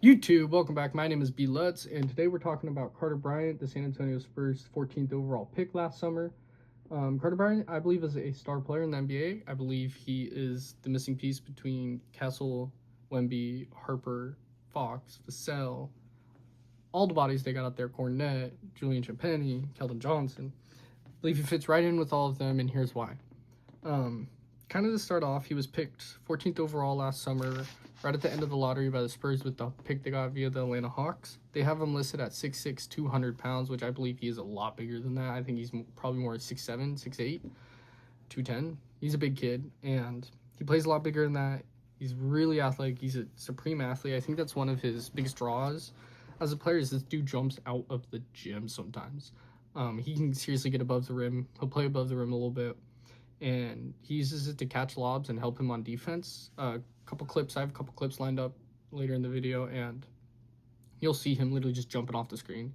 YouTube, welcome back. My name is B. Lutz, and today we're talking about Carter Bryant, the San Antonio Spurs 14th overall pick last summer. Carter Bryant, I believe, is a star player in the NBA. I believe he is the missing piece between Kessel, Wemby, Harper, Fox, Vassell, all the bodies they got out there, Cornette, Julian Champagnie, Keldon Johnson. I believe he fits right in with all of them, and here's why. Kind of to start off, he was picked 14th overall last summer, right at the end of the lottery by the Spurs with the pick they got via the Atlanta Hawks. They have him listed at 6'6", 200 pounds, which I believe he is a lot bigger than that. I think he's probably more 6'7", 6'8", 210. He's a big kid, and he plays a lot bigger than that. He's really athletic. He's a supreme athlete. I think that's one of his biggest draws as a player is this dude jumps out of the gym sometimes. He can seriously get above the rim. He'll play above the rim a little bit, and he uses it to catch lobs and help him on defense. I have a couple clips lined up later in the video, and you'll see him literally just jumping off the screen.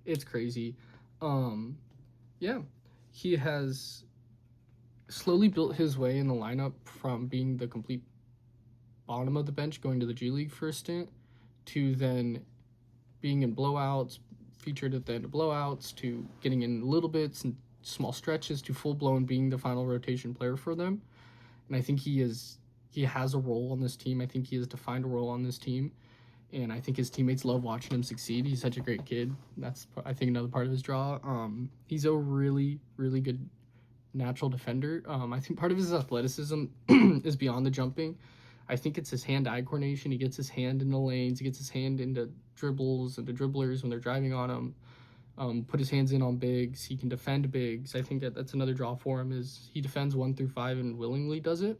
It's crazy. Yeah, he has slowly built his way in the lineup from being the complete bottom of the bench, going to the G League for a stint, to then being in blowouts, featured at the end of blowouts, to getting in little bits and small stretches, to full-blown being the final rotation player for them. And I think he has a role on this team. I think he has defined a role on this team, and I think his teammates love watching him succeed. He's such a great kid. That's, I think, another part of his draw. He's a really, really good natural defender. I think part of his athleticism is beyond the jumping. I think it's his hand-eye coordination. He gets his hand in the lanes. He gets his hand into dribbles and the dribblers when they're driving on him. Put his hands in on bigs. He can defend bigs. I think that's another draw for him is he defends 1 through 5 and willingly does it.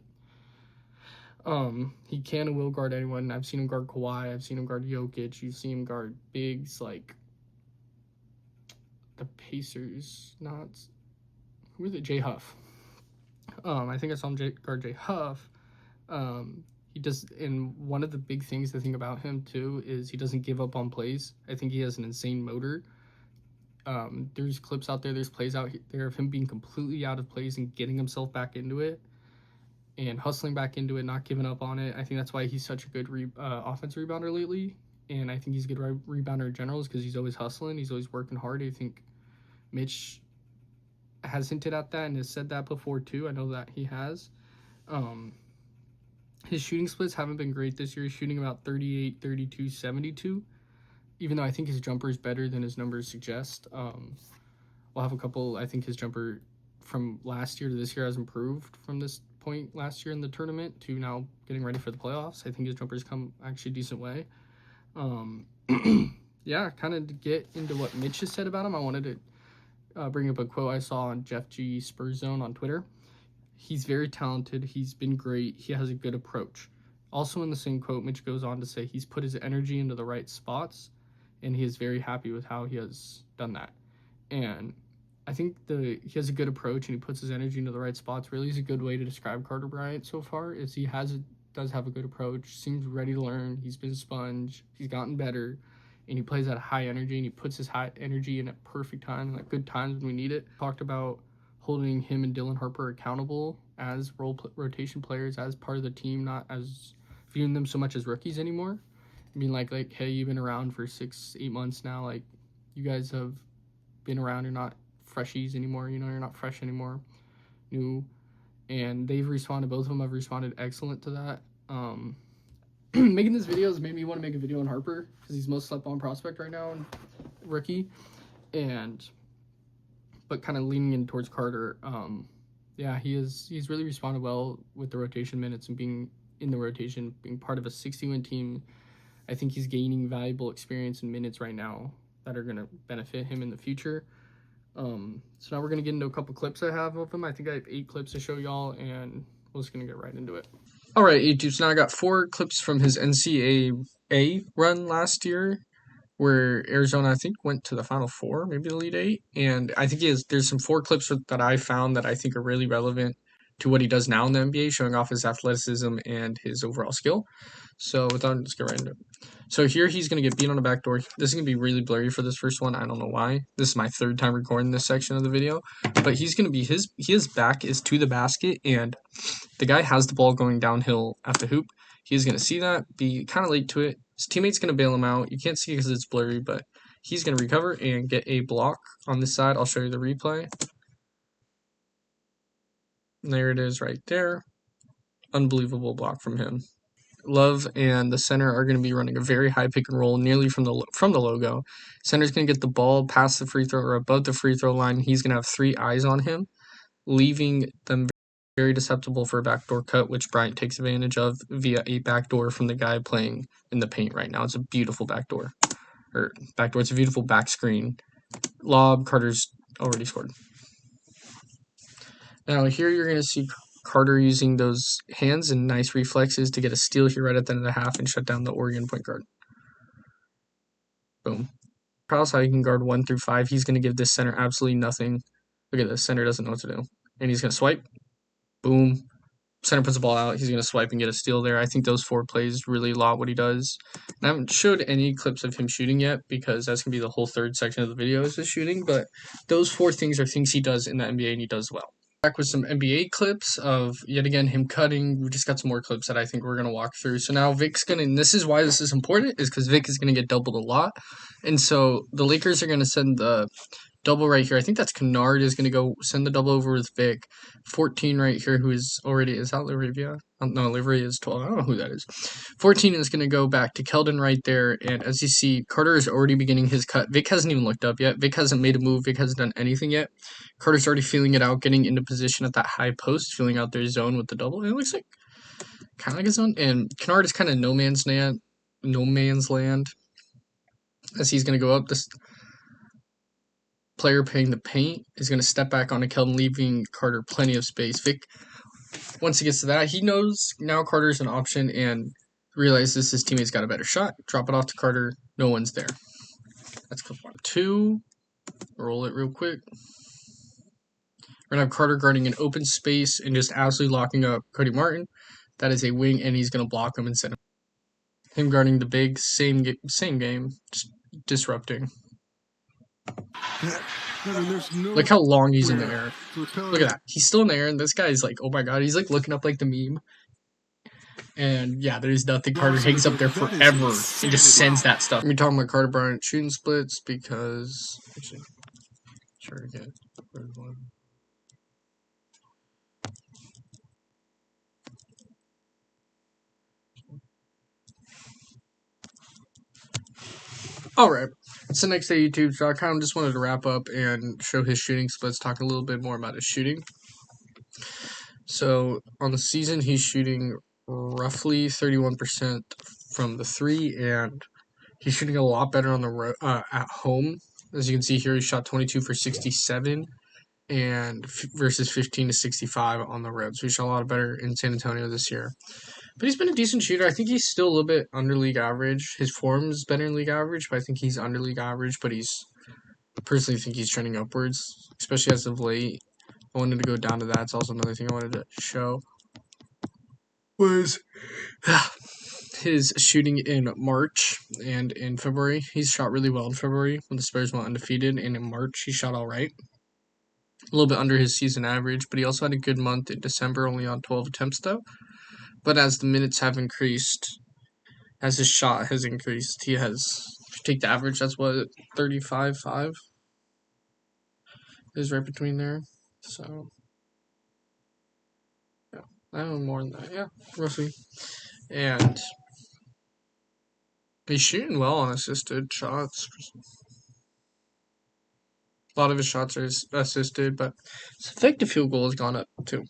He can and will guard anyone. I've seen him guard Kawhi. I've seen him guard Jokic. You've seen him guard bigs like the Pacers. Who are they? Jay Huff. I think I saw him guard Jay Huff. He does, and one of the big things to think about him too is he doesn't give up on plays. I think he has an insane motor. There's clips out there, there's plays out there of him being completely out of plays and getting himself back into it and hustling back into it, not giving up on it. I think that's why he's such a good offensive rebounder lately, and I think he's a good rebounder in general because he's always hustling, he's always working hard. I think Mitch has hinted at that and has said that before too. I know that he has. His shooting splits haven't been great this year. He's shooting about 38, 32, 72. Even though I think his jumper is better than his numbers suggest. We'll have a couple. I think his jumper from last year to this year has improved from this point last year in the tournament to now getting ready for the playoffs. I think his jumper's come actually a decent way. Yeah, kind of to get into what Mitch has said about him, I wanted to bring up a quote I saw on Jeff G. Spurs Zone on Twitter. He's very talented. He's been great. He has a good approach. Also in the same quote, Mitch goes on to say he's put his energy into the right spots, and he is very happy with how he has done that. And I think he has a good approach, and he puts his energy into the right spots. Really is a good way to describe Carter Bryant so far, is he does have a good approach, seems ready to learn. He's been a sponge. He's gotten better, and he plays at high energy, and he puts his high energy in at perfect times, like good times when we need it. Talked about holding him and Dylan Harper accountable as rotation players, as part of the team, not as viewing them so much as rookies anymore. I mean, like, hey, you've been around for 6-8 months now. Like, you guys have been around. You're not freshies anymore. You know, you're not fresh anymore. New. And they've responded. Both of them have responded excellent to that. Making this video has made me want to make a video on Harper because he's most slept on prospect right now and rookie. But kind of leaning in towards Carter. Yeah, he's really responded well with the rotation minutes and being in the rotation, being part of a 60-win team. I think he's gaining valuable experience and minutes right now that are going to benefit him in the future. So now we're going to get into a couple clips I have of him. I think I have 8 clips to show y'all, and we're just going to get right into it. All right, YouTube, so now I got 4 clips from his NCAA run last year, where Arizona, I think, went to the Final Four, maybe the Elite 8. And I think there's some 4 clips that I found that I think are really relevant to what he does now in the NBA, showing off his athleticism and his overall skill. So let's get right into it. So here he's going to get beat on the back door. This is going to be really blurry for this first one. I don't know why. This is my 3rd time recording this section of the video. But he's going to be, his back is to the basket, and the guy has the ball going downhill at the hoop. He's going to see that, be kind of late to it, His teammate's going to bail him out. You can't see because it's blurry, but he's going to recover and get a block on this side. I'll show you the replay. And there it is right there. Unbelievable block from him. Love and the center are going to be running a very high pick and roll nearly from the logo. Center's going to get the ball past the free throw or above the free throw line. He's going to have 3 eyes on him, leaving them very susceptible for a backdoor cut, which Bryant takes advantage of via a backdoor from the guy playing in the paint right now. It's a beautiful backdoor. It's a beautiful back screen. Lob, Carter's already scored. Now here you're going to see Carter using those hands and nice reflexes to get a steal here right at the end of the half and shut down the Oregon point guard. Boom. Prowse how you can guard 1 through 5. He's going to give this center absolutely nothing. Look at this. Center doesn't know what to do. And he's going to swipe. Boom. Center puts the ball out. He's going to swipe and get a steal there. I think those 4 plays really lot what he does. And I haven't showed any clips of him shooting yet because that's going to be the whole third section of the video is his shooting. But those 4 things are things he does in the NBA and he does well. Back with some NBA clips of, yet again, him cutting. We just got some more clips that I think we're going to walk through. So now Vic's going to, and this is why this is important, is because Vic is going to get doubled a lot. And so the Lakers are going to send the double right here. I think that's Kennard is going to go send the double over with Vic. 14 right here, who is already, is that Livrivia? No, Livrivia is 12. I don't know who that is. 14 is going to go back to Keldon right there. And as you see, Carter is already beginning his cut. Vic hasn't even looked up yet. Vic hasn't made a move. Vic hasn't done anything yet. Carter's already feeling it out, getting into position at that high post, feeling out their zone with the double. And it looks like kind of like a zone. And Kennard is kind of no man's land as he's going to go up. This player paying the paint is going to step back onto Keldon, leaving Carter plenty of space. Vic, once he gets to that, he knows now Carter's an option and realizes his teammate's got a better shot. Drop it off to Carter. No one's there. That's clip 1. 2. Roll it real quick. We're going to have Carter guarding an open space and just absolutely locking up Cody Martin. That is a wing, and he's going to block him and send him guarding the big, same game, just disrupting. Look how long he's in the air. Look at that. He's still in the air, and this guy's like, oh my god, he's like looking up like the meme. And yeah, there's nothing. Carter hangs up there forever and just sends that stuff. We're talking about Carter Bryant shooting splits because actually, sure again. Alright, it's the next day YouTube, so I kind of just wanted to wrap up and show his shooting splits, talk a little bit more about his shooting. So, on the season, he's shooting roughly 31% from the 3, and he's shooting a lot better on the at home. As you can see here, he shot 22 for 67 and versus 15 to 65 on the road. So he shot a lot better in San Antonio this year. But he's been a decent shooter. I think he's still a little bit under league average. His form is better than league average, but I think he's under league average. But I personally think he's trending upwards, especially as of late. I wanted to go down to that. It's also another thing I wanted to show was his shooting in March and in February. He's shot really well in February when the Spurs went undefeated, and in March he shot all right. A little bit under his season average, but he also had a good month in December, only on 12 attempts though. But as the minutes have increased, as his shot has increased, he has, if you take the average, that's what, 35.5 is right between there. So, yeah, I don't know more than that, yeah, roughly. And he's shooting well on assisted shots. A lot of his shots are assisted, but his effective field goal has gone up too.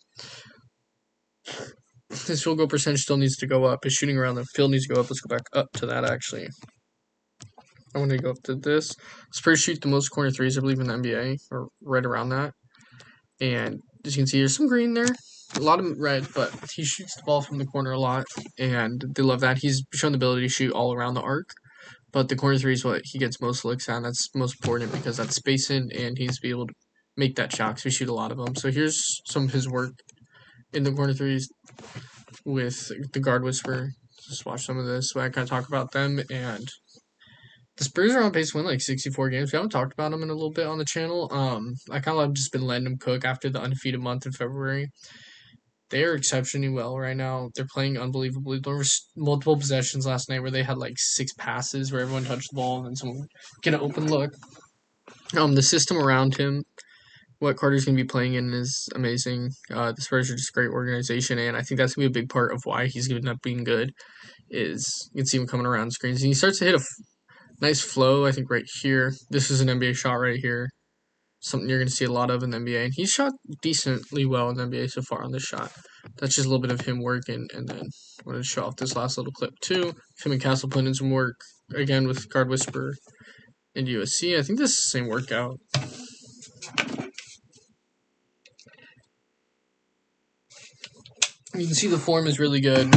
His field goal percentage still needs to go up. His shooting around the field needs to go up. Let's go back up to that, actually. I want to go up to this. Spurs shoot the most corner threes, I believe, in the NBA, or right around that. And as you can see, there's some green there. A lot of red, but he shoots the ball from the corner a lot, and they love that. He's shown the ability to shoot all around the arc, but the corner three is what he gets most looks at, and that's most important because that's spacing, and he's be able to make that shot because we shoot a lot of them. So here's some of his work in the corner threes with the Guard Whisperer. Just watch some of this so I kind of talk about them. And the Spurs are on pace to win like 64 games. We haven't talked about them in a little bit on the channel. I kind of just been letting them cook after the undefeated month in February. They are exceptionally well right now. They're playing unbelievably. There was multiple possessions last night where they had like 6 passes where everyone touched the ball and then someone would get an open look. The system around him, what Carter's going to be playing in, is amazing. The Spurs are just a great organization, and I think that's going to be a big part of why he's going to end up being good. Is you can see him coming around screens, and he starts to hit a nice flow. I think right here, this is an NBA shot right here. Something you're going to see a lot of in the NBA. And he's shot decently well in the NBA so far on this shot. That's just a little bit of him working. And then I'm going to show off this last little clip too. Him and Castle putting in some work again with Guard Whisper and USC. I think this is the same workout. You can see the form is really good.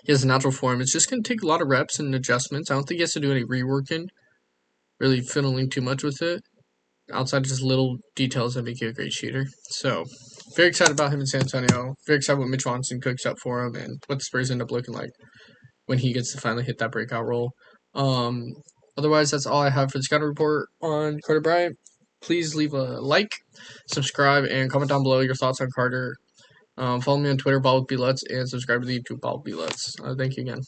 He has a natural form. It's just going to take a lot of reps and adjustments. I don't think he has to do any reworking, really fiddling too much with it, outside of just little details that make you a great shooter. So, very excited about him in San Antonio. Very excited what Mitch Johnson cooks up for him and what the Spurs end up looking like when he gets to finally hit that breakout role. Otherwise, that's all I have for the scouting report on Carter Bryant. Please leave a like, subscribe, and comment down below your thoughts on Carter. Follow me on Twitter, Ball with B Lutz, and subscribe to the YouTube, Ball with B Lutz. Thank you again.